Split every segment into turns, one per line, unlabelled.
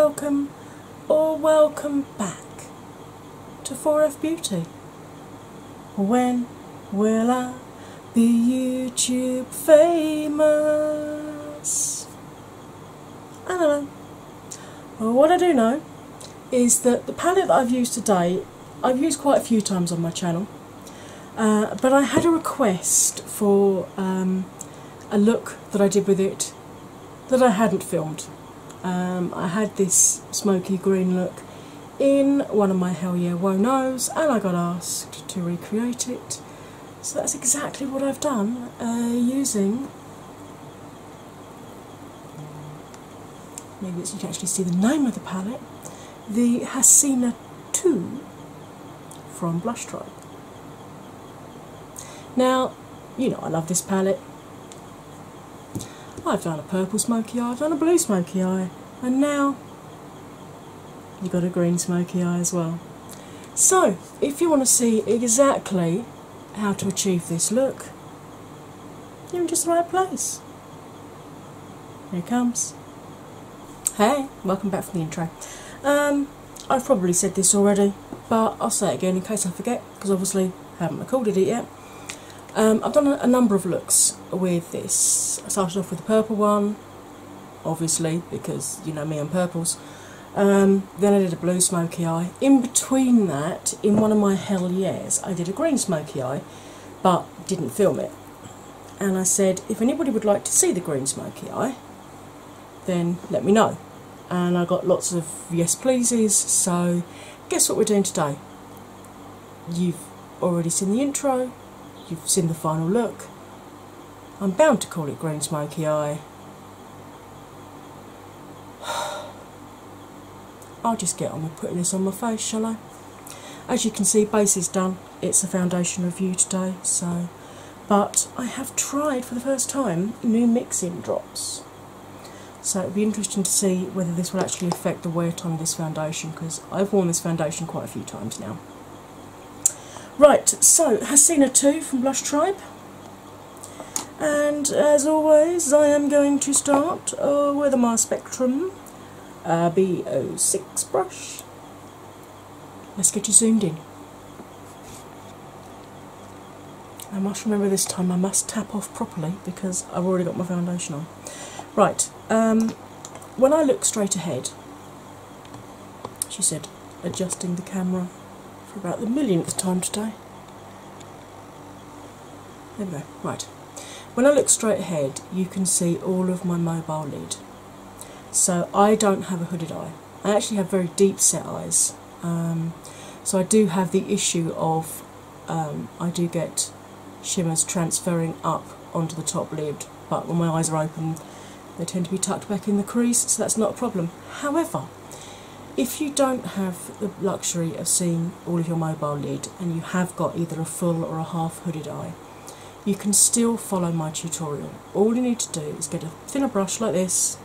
welcome or welcome back to 4F Beauty. When will I be YouTube famous? I don't know. Well, what I do know is that the palette that I've used today, I've used quite a few times on my channel, but I had a request for a look that I did with it that I hadn't filmed. I had this smoky green look in one of my Hell Yeah Whoa No's, and I got asked to recreate it. So that's exactly what I've done, using, maybe you can actually see the name of the palette, the Hasina 2 from Blush Tribe. Now, you know I love this palette. I've done a purple smoky eye, I've done a blue smoky eye, and now you've got a green smoky eye as well. So, if you want to see exactly how to achieve this look, you're in just the right place. Here it comes. Hey, welcome back from the intro. I've probably said this already, but I'll say it again in case I forget, because obviously I haven't recorded it yet. I've done a number of looks with this. I started off with the purple one, obviously, because you know me and purples. Then I did a blue smoky eye. In between that, in one of my Hell Yeahs, I did a green smoky eye, but didn't film it. And I said, if anybody would like to see the green smoky eye, then let me know. And I got lots of yes pleases, so guess what we're doing today? You've already seen the intro. You've seen the final look. I'm bound to call it green smoky eye. I'll just get on with putting this on my face, shall I? As you can see, base is done. It's a foundation review today, so. But I have tried for the first time new mixing drops. So it'll be interesting to see whether this will actually affect the wear time of this foundation, because I've worn this foundation quite a few times now. Right, so Hasina 2 from Blush Tribe, and as always I am going to start with my Spectrum B06 brush. Let's get you zoomed in. I must remember this time I must tap off properly because I've already got my foundation on. Right, when I look straight ahead, she said, adjusting the camera for about the millionth time today. There we go. Right. When I look straight ahead, you can see all of my mobile lid. So I don't have a hooded eye. I actually have very deep set eyes. So I do have the issue of I do get shimmers transferring up onto the top lid, but when my eyes are open, they tend to be tucked back in the crease, so that's not a problem. However, if you don't have the luxury of seeing all of your mobile lid and you have got either a full or a half hooded eye, you can still follow my tutorial. All you need to do is get a thinner brush like this,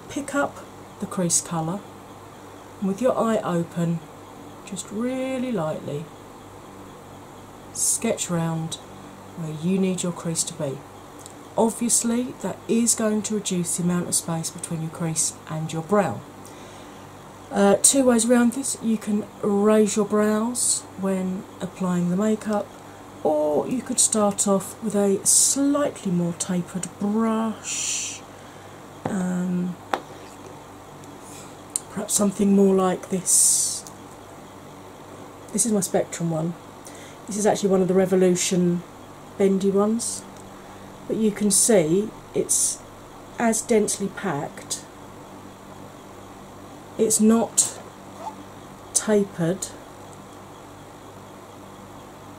pick up the crease colour, and with your eye open, just really lightly sketch round where you need your crease to be. Obviously, that is going to reduce the amount of space between your crease and your brow. Two ways around this: you can raise your brows when applying the makeup, or you could start off with a slightly more tapered brush, perhaps something more like this. This is my Spectrum one. This is actually one of the Revolution bendy ones, but you can see it's as densely packed. It's not tapered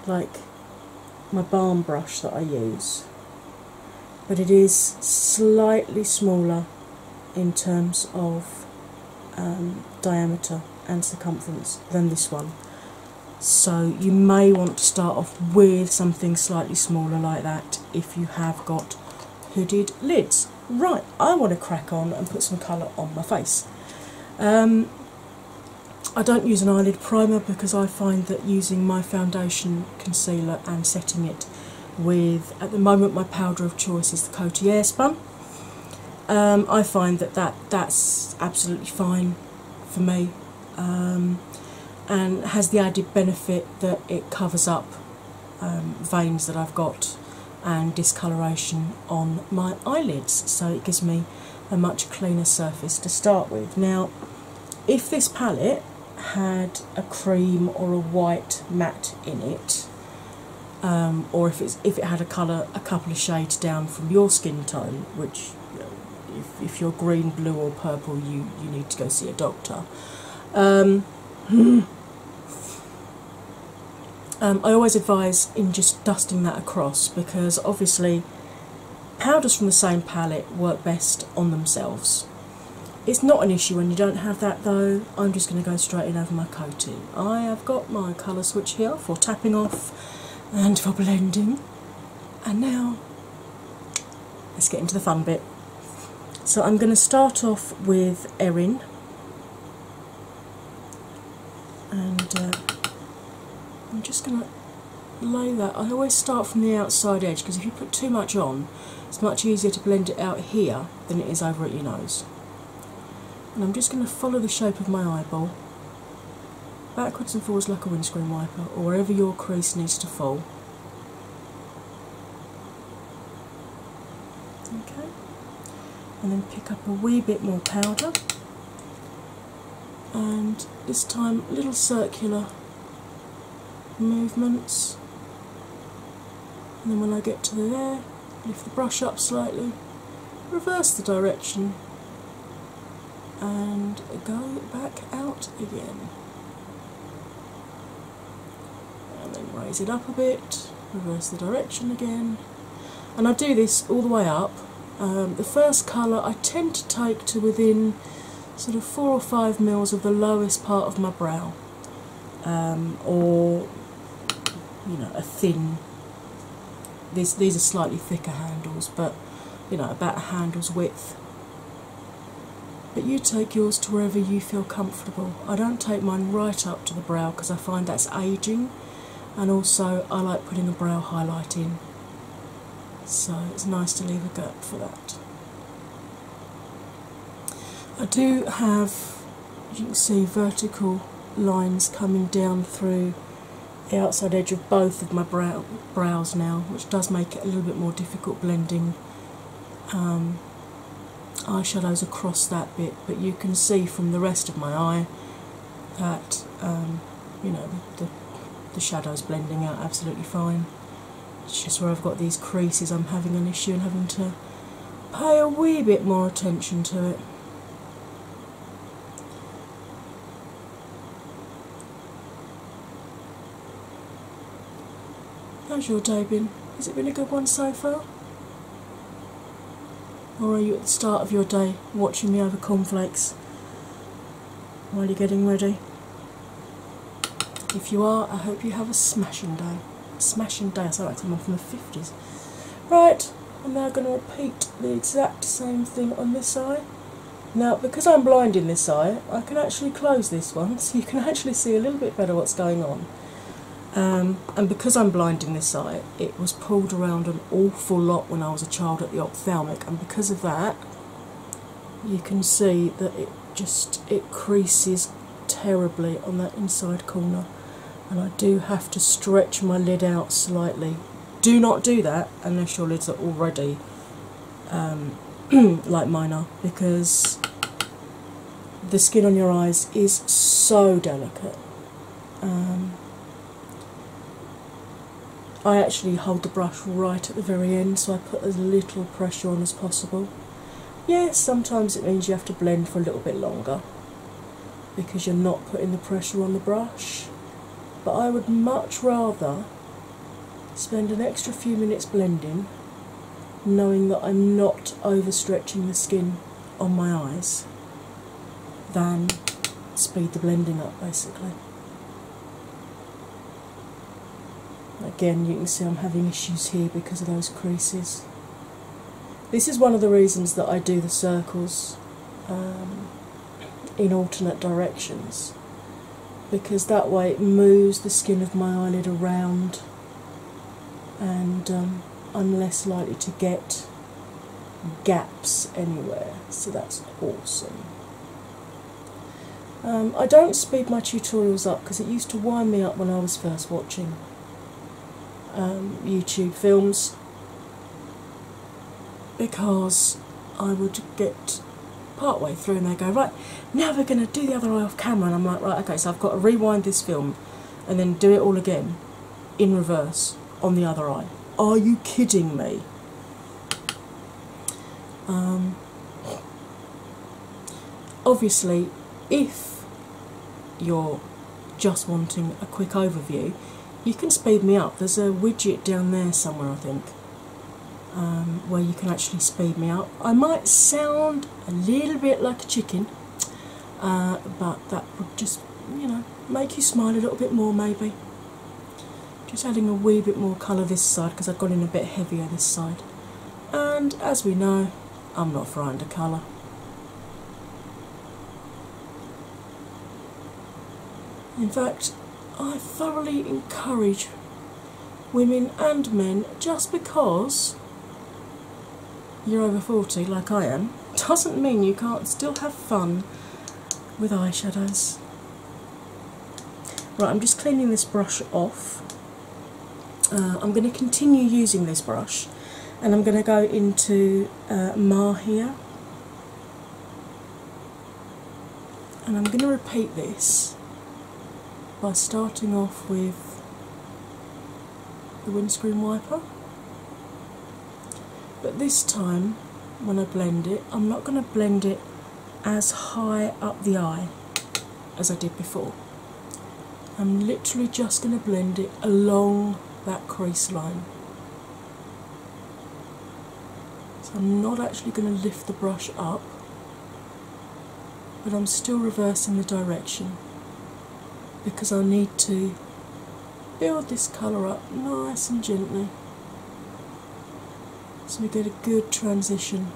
like my balm brush that I use, but it is slightly smaller in terms of diameter and circumference than this one. So you may want to start off with something slightly smaller like that if you have got hooded lids. Right, I want to crack on and put some colour on my face. I don't use an eyelid primer because I find that using my foundation concealer and setting it with, at the moment my powder of choice is the Coty Airspun, I find that's absolutely fine for me, and has the added benefit that it covers up veins that I've got and discoloration on my eyelids, so it gives me a much cleaner surface to start with. Now, if this palette had a cream or a white matte in it, or if it had a colour a couple of shades down from your skin tone, which, you know, if you're green, blue or purple, you need to go see a doctor. I always advise in just dusting that across, because obviously powders from the same palette work best on themselves. It's not an issue when you don't have that though. I'm just going to go straight in over my coating. I have got my colour switch here for tapping off and for blending. And now let's get into the fun bit. So I'm going to start off with Erin, and I'm just going to lay that. I always start from the outside edge, because if you put too much on, it's much easier to blend it out here than it is over at your nose. And I'm just going to follow the shape of my eyeball backwards and forwards like a windscreen wiper, or wherever your crease needs to fall. Okay, and then pick up a wee bit more powder, and this time little circular movements, and then when I get to there, lift the brush up slightly, reverse the direction, and go back out again, and then raise it up a bit, reverse the direction again, and I do this all the way up. The first colour I tend to take to within sort of 4 or 5 mils of the lowest part of my brow, or, you know, a thin, these are slightly thicker handles, but, you know, about a handle's width. But you take yours to wherever you feel comfortable. I don't take mine right up to the brow because I find that's ageing, and also I like putting a brow highlight in, so it's nice to leave a gap for that. I do have, you can see, vertical lines coming down through the outside edge of both of my brows now, which does make it a little bit more difficult blending eyeshadows across that bit, but you can see from the rest of my eye that you know, the shadow's blending out absolutely fine. It's just where I've got these creases I'm having an issue and having to pay a wee bit more attention to it. How's your day been? Has it been a good one so far? Or are you at the start of your day watching me over cornflakes while you're getting ready? If you are, I hope you have a smashing day. A smashing day, I sound like someone from the 50s. Right, I'm now going to repeat the exact same thing on this eye. Now, because I'm blind in this eye, I can actually close this one, so you can actually see a little bit better what's going on. And because I'm blind in this eye, it was pulled around an awful lot when I was a child at the ophthalmic, and because of that, you can see that it creases terribly on that inside corner, and I do have to stretch my lid out slightly. Do not do that unless your lids are already like mine are, because the skin on your eyes is so delicate. I actually hold the brush right at the very end, so I put as little pressure on as possible. Yes, sometimes it means you have to blend for a little bit longer because you're not putting the pressure on the brush, but I would much rather spend an extra few minutes blending knowing that I'm not overstretching the skin on my eyes than speed the blending up, basically. Again, you can see I'm having issues here because of those creases. This is one of the reasons that I do the circles in alternate directions, because that way it moves the skin of my eyelid around, and I'm less likely to get gaps anywhere, so that's awesome. I don't speed my tutorials up because it used to wind me up when I was first watching YouTube films, because I would get part way through and they go, right, now we're going to do the other eye off camera, and I'm like, right, okay, so I've got to rewind this film and then do it all again in reverse on the other eye. Are you kidding me? Obviously, if you're just wanting a quick overview, you can speed me up. There's a widget down there somewhere, I think, where you can actually speed me up. I might sound a little bit like a chicken, but that would just, you know, make you smile a little bit more, maybe. Just adding a wee bit more colour this side because I've gone in a bit heavier this side. And as we know, I'm not frightened of colour. In fact, I thoroughly encourage women and men, just because you're over 40 like I am, doesn't mean you can't still have fun with eyeshadows. Right, I'm just cleaning this brush off. I'm going to continue using this brush, and I'm going to go into Mahia, and I'm going to repeat this by starting off with the windscreen wiper, but this time when I blend it, I'm not going to blend it as high up the eye as I did before. I'm literally just going to blend it along that crease line. So I'm not actually going to lift the brush up, but I'm still reversing the direction, because I need to build this colour up nice and gently so we get a good transition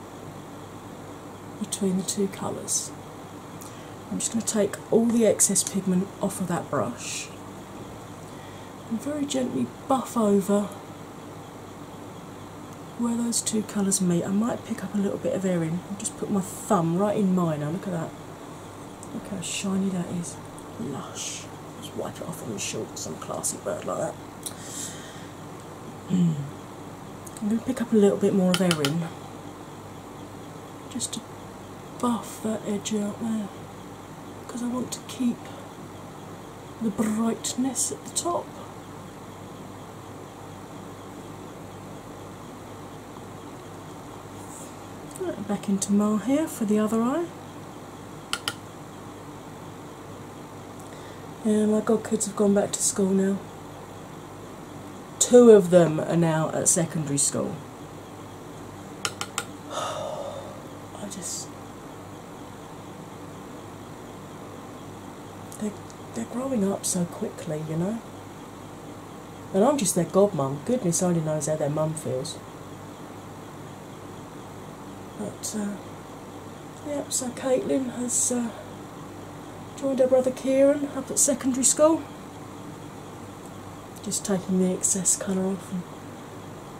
between the two colours. I'm just going to take all the excess pigment off of that brush and very gently buff over where those two colours meet. I might pick up a little bit of erin and just put my thumb right in mine now. Look at that. Look how shiny that is. Lush. Just wipe it off on the shirt, some classy bird like that. I'm going to pick up a little bit more of erin just to buff that edge out there, because I want to keep the brightness at the top. Right, back into Mahia for the other eye. Yeah, my godkids have gone back to school now. 2 of them are now at secondary school. They're growing up so quickly, you know. And I'm just their godmum. Goodness only knows how their mum feels. But, yeah, so Caitlin has joined her brother Kieran up at secondary school. Just taking the excess colour off and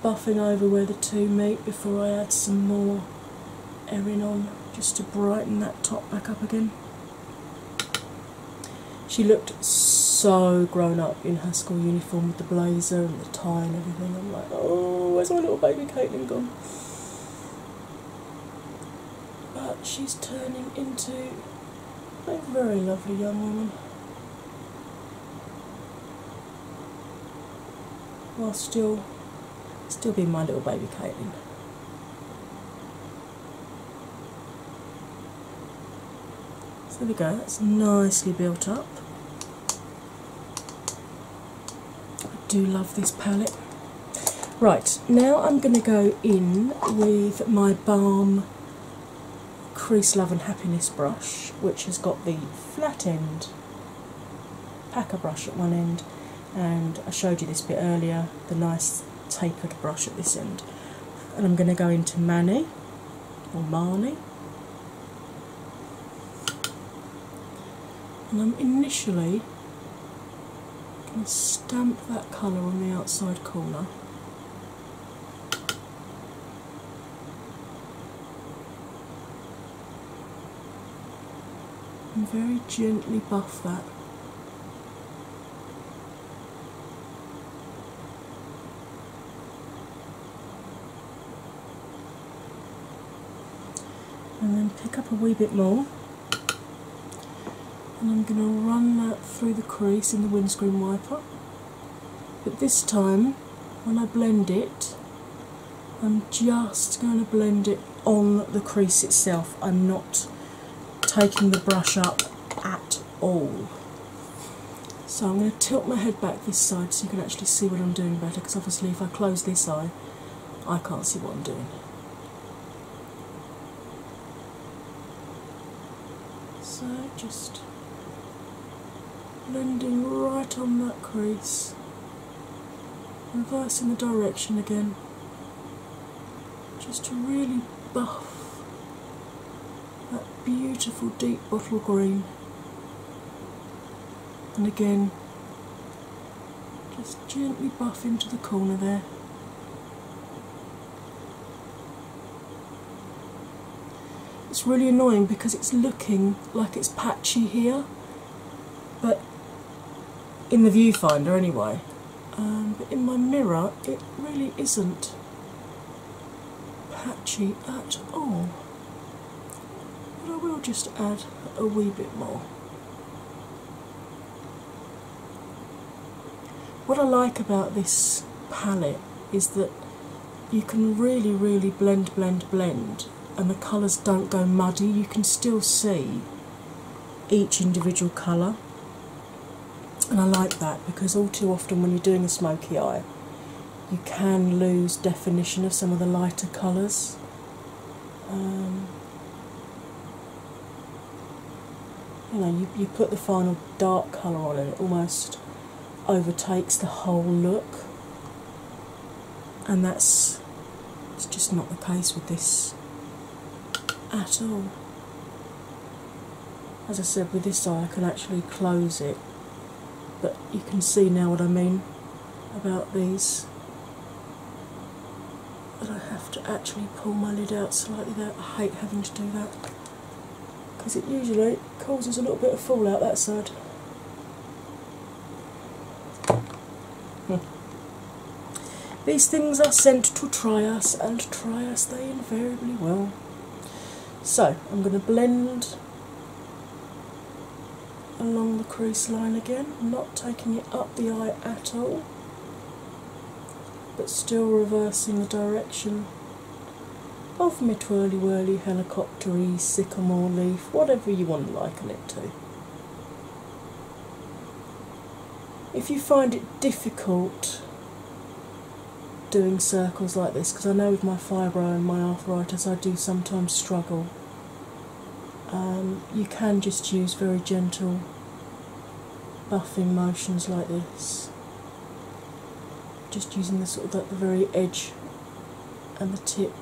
buffing over where the two meet before I add some more erin on, just to brighten that top back up again. She looked so grown up in her school uniform with the blazer and the tie and everything. I'm like, oh, where's my little baby Caitlin gone? But she's turning into a very lovely young woman, while still being my little baby Caitlin. So there we go, that's nicely built up. I do love this palette. Right, now I'm going to go in with my Balm Crease Love and Happiness brush, which has got the flat end packer brush at one end, and I showed you this bit earlier, the nice tapered brush at this end. And I'm going to go into Mani, or Marnie, and I'm initially going to stamp that colour on the outside corner, and very gently buff that. And then pick up a wee bit more, and I'm going to run that through the crease in the windscreen wiper. But this time, when I blend it, I'm just going to blend it on the crease itself. I'm not taking the brush up at all. So I'm going to tilt my head back this side so you can actually see what I'm doing better, because obviously if I close this eye, I can't see what I'm doing. So just blending right on that crease, reversing the direction again, just to really buff that beautiful deep bottle green. And again, just gently buff into the corner there. It's really annoying because it's looking like it's patchy here, but in the viewfinder anyway. But in my mirror, it really isn't patchy at all. But I will just add a wee bit more. What I like about this palette is that you can really blend, and the colours don't go muddy. You can still see each individual colour, and I like that because all too often when you're doing a smoky eye, you can lose definition of some of the lighter colours. You know, you put the final dark colour on and it almost overtakes the whole look, and it's just not the case with this at all. As I said, with this eye I can actually close it, but you can see now what I mean about these, that I have to actually pull my lid out slightly there. I hate having to do that because it usually causes a little bit of fallout that side. These things are sent to try us, and try us they invariably will. So I'm going to blend along the crease line again, not taking it up the eye at all, but still reversing the direction of my twirly whirly helicoptery sycamore leaf, whatever you want to liken it to. If you find it difficult doing circles like this, because I know with my fibro and my arthritis I do sometimes struggle, you can just use very gentle buffing motions like this, just using the sort of the very edge and the tip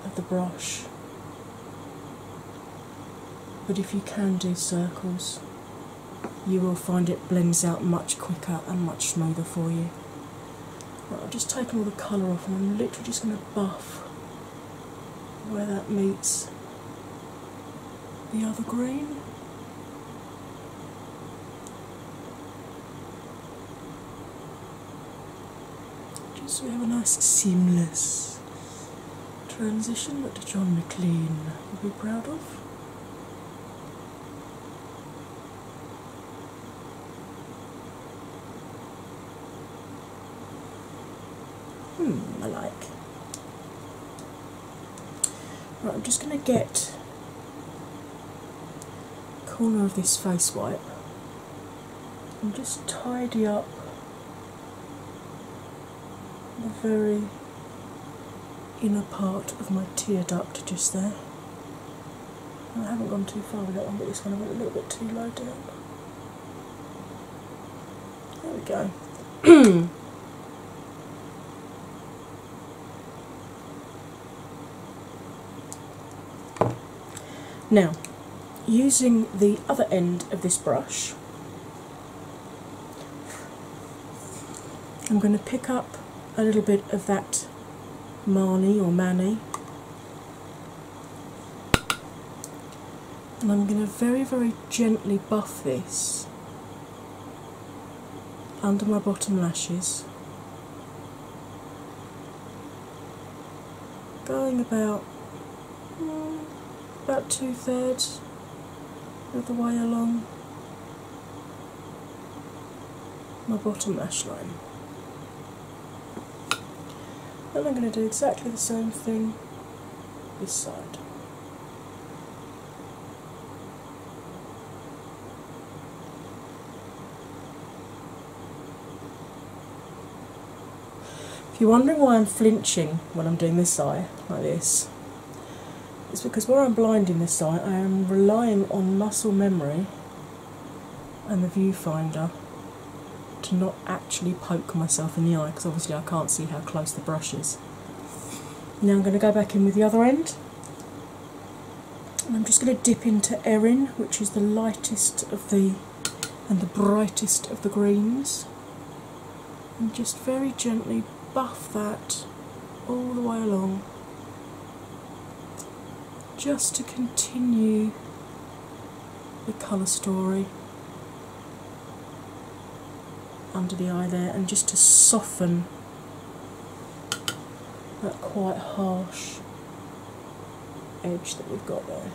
of the brush. But if you can do circles, you will find it blends out much quicker and much smoother for you. Right, I've just taken all the colour off and I'm literally just going to buff where that meets the other green. Just so we have a nice seamless transition that John McLean will be proud of. I like. Right, I'm just going to get the corner of this face wipe and just tidy up the very inner part of my tear duct just there. I haven't gone too far with that one, but this one I went a little bit too low down. There we go. Now, using the other end of this brush, I'm going to pick up a little bit of that Marnie or Manny And I'm going to very, very gently buff this under my bottom lashes, going about 2/3 of the way along my bottom lash line. And I'm going to do exactly the same thing this side. If you're wondering why I'm flinching when I'm doing this eye like this, it's because where I'm blinding this eye, I am relying on muscle memory and the viewfinder to not actually poke myself in the eye, because obviously I can't see how close the brush is. Now I'm going to go back in with the other end, and I'm just going to dip into Erin, which is the lightest of the and the brightest of the greens, and just very gently buff that all the way along, just to continue the colour story under the eye there, and just to soften that quite harsh edge that we've got there.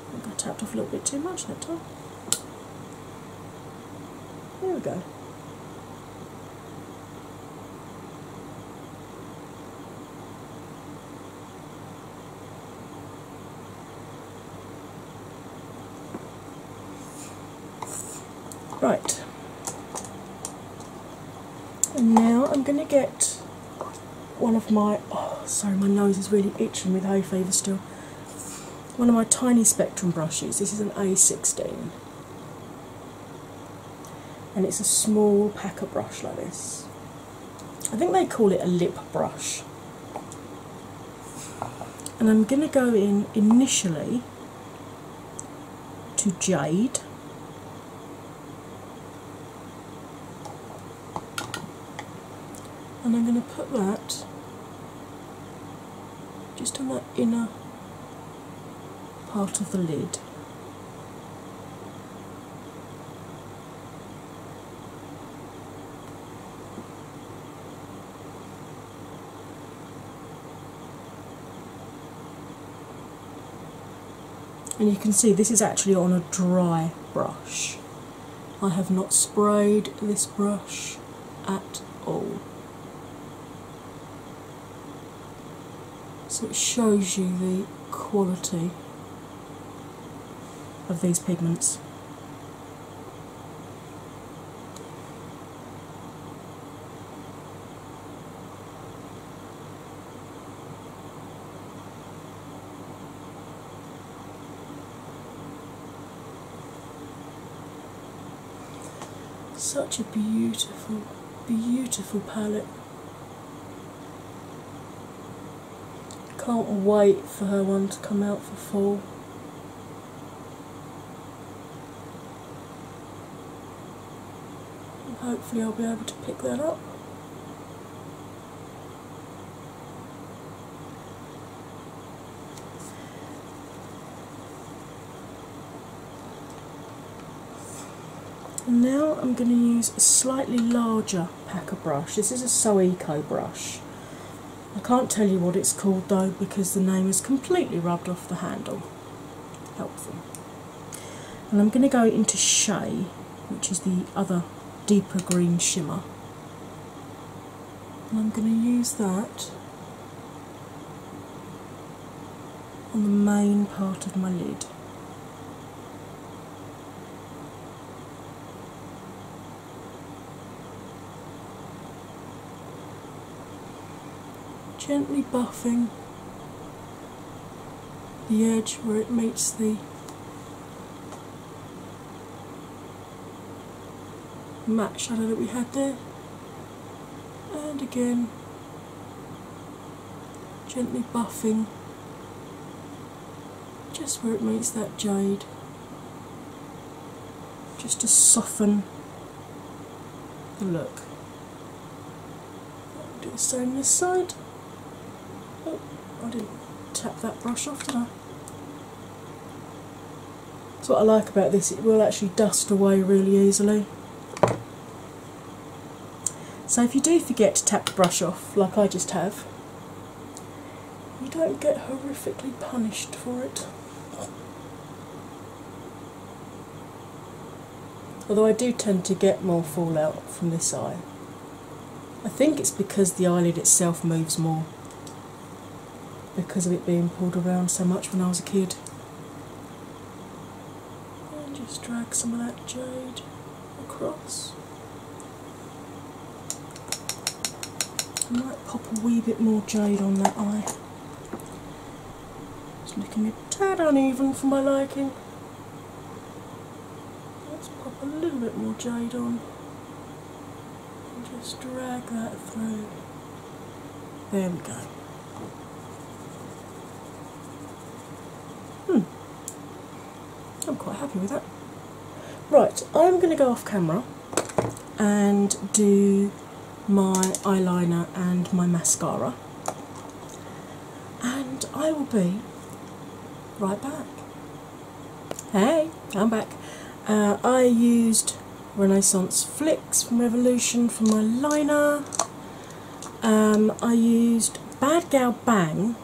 I think I tapped off a little bit too much that time. There we go. Right, and now I'm going to get one of my, sorry, my nose is really itching with hay fever still, one of my tiny spectrum brushes. This is an A16, and it's a small packer brush like this. I think they call it a lip brush. And I'm going to go in initially to Jade, and I'm going to put that just on that inner part of the lid. And you can see this is actually on a dry brush. I have not sprayed this brush at all. So it shows you the quality of these pigments. Such a beautiful, beautiful palette. Can't wait for her one to come out for fall. And hopefully I'll be able to pick that up. And now I'm going to use a slightly larger packer brush. This is a So Eco brush. I can't tell you what it's called though, because the name is completely rubbed off the handle. Helpful. And I'm going to go into Shea, which is the other deeper green shimmer. And I'm going to use that on the main part of my lid. Gently buffing the edge where it meets the matte shadow that we had there, and again gently buffing just where it meets that jade, just to soften the look. Do the same this side. Oh, I didn't tap that brush off, did I? That's what I like about this, it will actually dust away really easily. So if you do forget to tap the brush off, like I just have, you don't get horrifically punished for it. Although I do tend to get more fallout from this eye. I think it's because the eyelid itself moves more, because of it being pulled around so much when I was a kid. And just drag some of that jade across. I might pop a wee bit more jade on that eye. It's looking a tad uneven for my liking. Let's pop a little bit more jade on and just drag that through. There we go. I'm quite happy with that. Right, I'm going to go off camera and do my eyeliner and my mascara, and I will be right back. Hey, I'm back. I used Renaissance Flicks from Revolution for my liner. I used Bad Gal Bang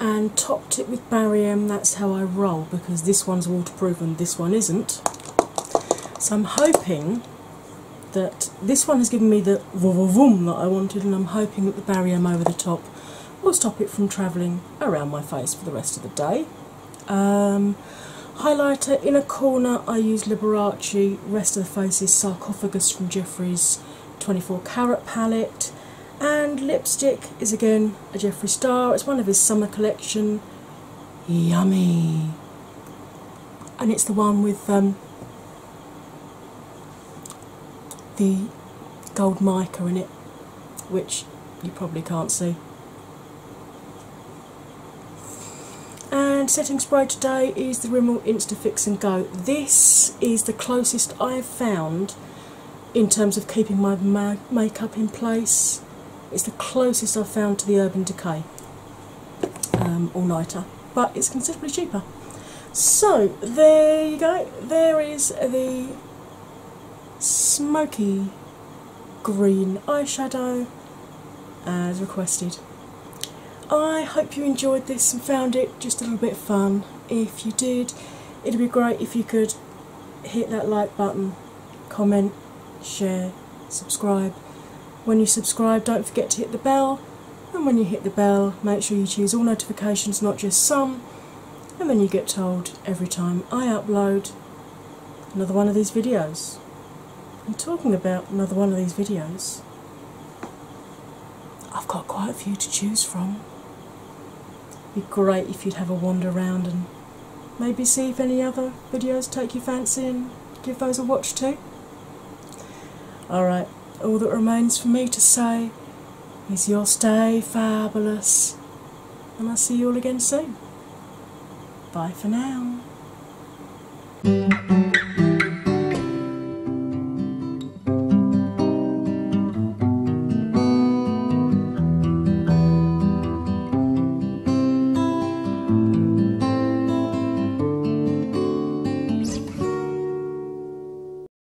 and topped it with Barry M. That's how I roll, because this one's waterproof and this one isn't. So I'm hoping that this one has given me the vroom that I wanted, and I'm hoping that the Barry M over the top will stop it from travelling around my face for the rest of the day. Highlighter, inner corner, I use Liberace. Rest of the face is Sarcophagus from Jeffrey's 24 Carat palette. And lipstick is again a Jeffree Star. It's one of his summer collection. Yummy! And it's the one with the gold mica in it, which you probably can't see. And setting spray today is the Rimmel Instafix and Go. This is the closest I've found in terms of keeping my makeup in place. It's the closest I've found to the Urban Decay all-nighter, but it's considerably cheaper. So there you go, there is the Smokey green eyeshadow as requested. I hope you enjoyed this and found it just a little bit fun. If you did, it'd be great if you could hit that like button, comment, share, subscribe. When you subscribe, don't forget to hit the bell, and when you hit the bell, make sure you choose all notifications, not just some, and then you get told every time I upload another one of these videos. And talking about another one of these videos, I've got quite a few to choose from. It'd be great if you'd have a wander around and maybe see if any other videos take your fancy and give those a watch too. Alright, all that remains for me to say is you'll stay fabulous, and I'll see you all again soon. Bye for now.